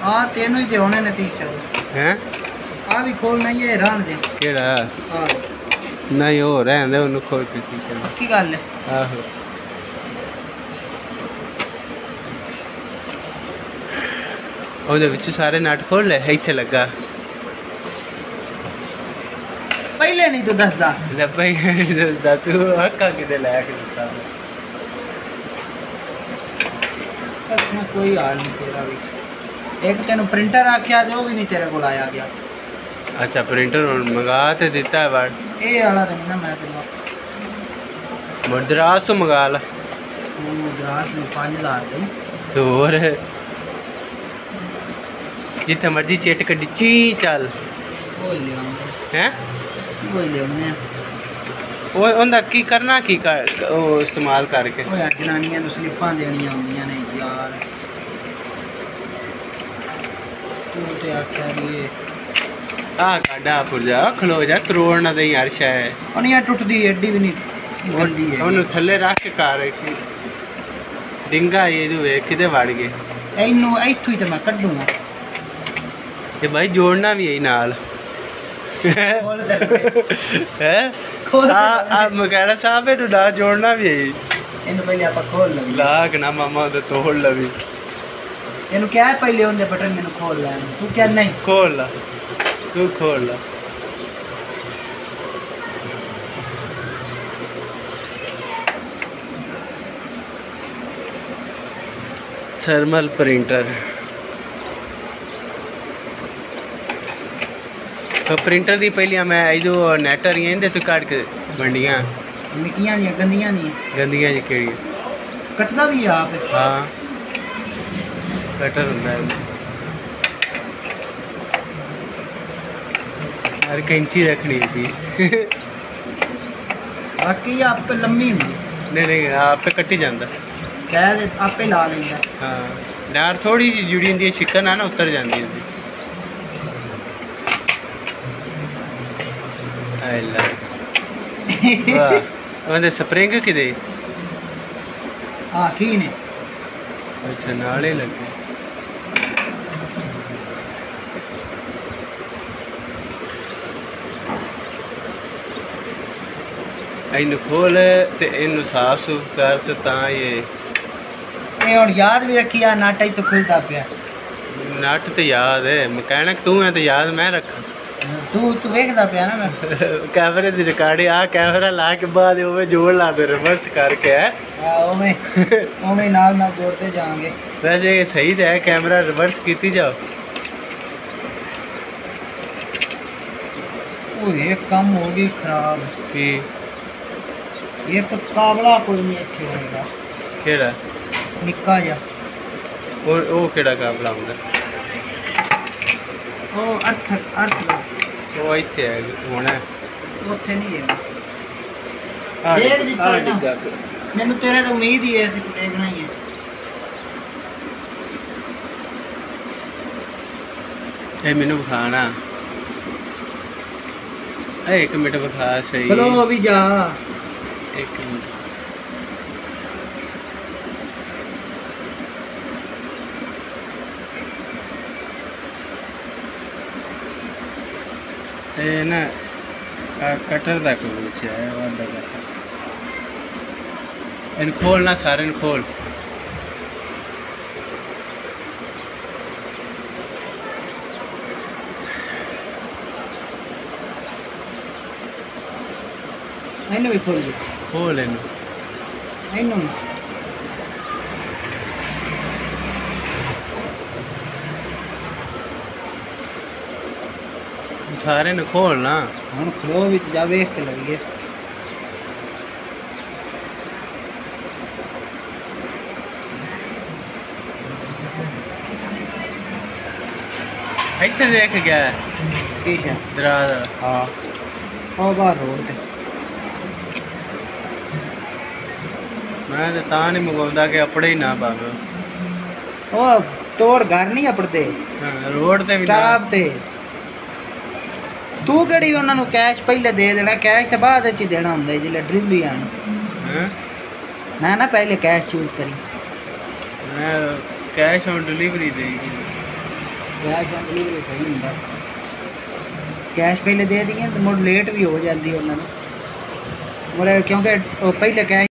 हां तेनू ही दे होने ने 30 चल हैं आ भी खोलना ही है रहन दे केड़ा हां नहीं हो रहन दे उन्हें खोल के की करना पक्की गल है आहो ਉਹਦੇ ਵਿੱਚ ਸਾਰੇ ਨਟ ਖੋਲ ਲੈ ਇੱਥੇ ਲੱਗਾ पहले नहीं तो दसदा ਲੈ ਭਾਈ ਦੱਸਦਾ ਤੂੰ ਹੱਕਾ ਕਿਤੇ ਲੈ ਕੇ ਦਿੱਤਾ इसमें कोई हाल नहीं तेरा भी एक तेन प्रिंटर आख्या वो भी नहीं तेरे को आया गया अच्छा प्रिंटर मंगा तो दिता है बार ये वाला तो नहीं ना मैं तेन मद्रास तो मंगा ला मद्रास में 5000 दे तो और जिथे मर्जी चेट कड्डी ची चल वो ले आऊंगा हैं वो ले आऊंगा वो उनका की करना की कर वो इस्तेमाल करके ओ यार जनानियां नु स्लिपां देनियां होंदियां ने यार तू ते आख्या ये आ काडा पुरजा खलो जा तरोड़ ना दे यार शाय और यार टूटदी एडी भी नहीं गंदी है ओनु थल्ले रख के कार रखी डिंगा ये दू वे किते वड़ गए एनू इथु ही ते मैं कढूंगा ये भाई जोड़ना भी यही नाल खोल दे है खोल आ मकैरा साहब है ना जोड़ना भी यही एनू पहले आप खोल लवी लाग ना मामा तो तोड़ लवी एनू क्या है पहले ओंदे बटन मेनू खोल ले तू क्या नहीं खोल ला तू खोल ला थर्मल प्रिंटर तो प्रिंटर दी पहली मैं जो नेट रही हैं तो काट के मंडियां निकियां नहीं गंदियां नहीं गंदियां जी केड़ी कटदा भी है आप हाँ कटर होंदा है यार कैंची रखनी थी बाकी आप पे लंबी हुंदी नहीं आप पे कटी जाता शायद आपे ला लेंदा हाँ यार थोड़ी जी जुड़ी होंदी है चिकन है ना उतर जाती होंदी वाह स्प्रिंग किदे हाँ की ने अच्छा नाले लगे इन खोल ते इन साफ सूफ कर तो ता ये और याद भी रखी यार नाटा ही तो खुलता पिया नट तो याद है मैकेनिक तू है तो याद मैं रखा तू वेखदा पिया ना मैं कैमरे दी रिकॉर्डिंग आ कैमरा ला के बाद ओवे जोड़ ला दे रिवर्स करके है ओमे नाल नाल जोड़ते जाएंगे वैसे ये सही तो है कैमरा रिवर्स कीती जाओ ओ एक कम हो गई खराब की ये तो काबला कोई नहीं अच्छे होएगा केड़ा निक्का जा ओ केड़ा काबला हुंदा ओ अर्थ दा वो इत्थे है होना ਉੱਥੇ नहीं है आ देख दी आ पाना डिग्गा मैंने तेरे तो उम्मीद ही है तू देखना ही है ए मैनू खाना ए एक मिनट बखा सही चलो अभी जा एक मिनट ये ना कटर तक कुछ है वादा करता इन खोल ना सारे खोल ਇਹਨੂੰ ਵੀ ਖੋਲ ਦੇ खोल इन ਇਹਨੂੰ सारे ने खोल ना ਹੁਣ ਖਲੋ ਵਿੱਚ ਜਾ ਵੇਖ ਕੇ ਲਈਏ इधर देख गया ठीक है दराज हाँ और बाहर रोड पे मैं तो ता नहीं मंगवाता कि अपने ही ना पावे ਉਹ ਤੋੜ ਘਰ ਨਹੀਂ ਆਪੜਦੇ रोड ते भी ना ਸਟਾਪ ਤੇ ਤੂੰ ਕਿਹੜੀ ਉਹਨਾਂ ਨੂੰ ਕੈਸ਼ ਪਹਿਲੇ ਦੇ ਦੇਣਾ ਕੈਸ਼ ਤੇ ਬਾਅਦ ਵਿੱਚ ਹੀ ਦੇਣਾ ਹੁੰਦਾ ਜਿਲੇ ਡਿਲੀਵਰੀ ਆਣੀ हैं? ਨਾ ਨਾ ਪਹਿਲੇ ਕੈਸ਼ ਚੂਜ਼ ਕਰੀ मैं कैश ऑन डिलीवरी देगी कैश ऑन डिलीवरी सही ਹੁੰਦਾ कैश पहले दे दिए तो मुड़ लेट भी हो जाती है उन्होंने मुड़े क्योंकि पहले कैश